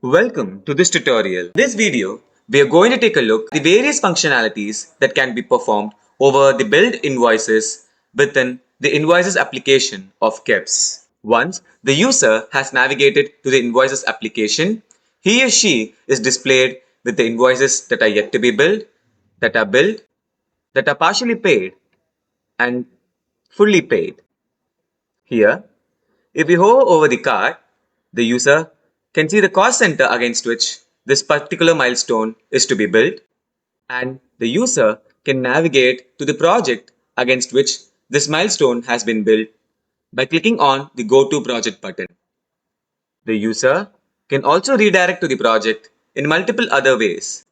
Welcome to this tutorial. In this video, we are going to take a look at the various functionalities that can be performed over the billed invoices within the Invoices application of KEBS. Once the user has navigated to the Invoices application, he or she is displayed with the invoices that are yet to be billed, that are billed, that are partially paid, and fully paid. Here, if we hover over the card, the user can see the cost center against which this particular milestone is to be built, and the user can navigate to the project against which this milestone has been built by clicking on the Go to Project button. The user can also redirect to the project in multiple other ways.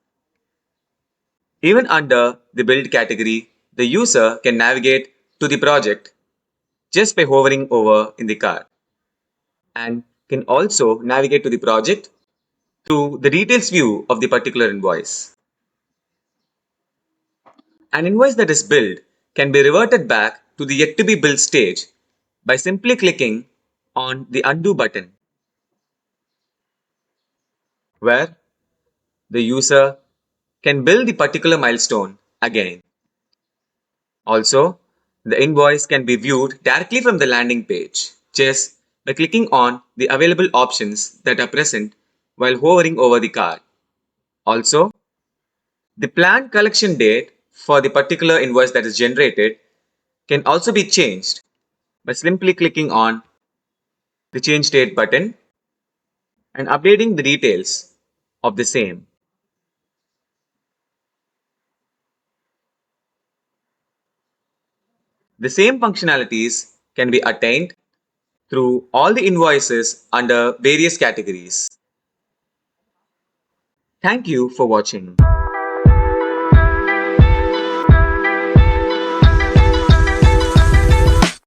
Even under the build category, the user can navigate to the project just by hovering over in the card, and can also navigate to the project through the details view of the particular invoice. An invoice that is billed can be reverted back to the yet to be billed stage by simply clicking on the undo button, where the user can bill the particular milestone again. Also, the invoice can be viewed directly from the landing page just by clicking on the available options that are present while hovering over the card. Also, the planned collection date for the particular invoice that is generated can also be changed by simply clicking on the change date button and updating the details of the same. The same functionalities can be attained through all the invoices under various categories. Thank you for watching.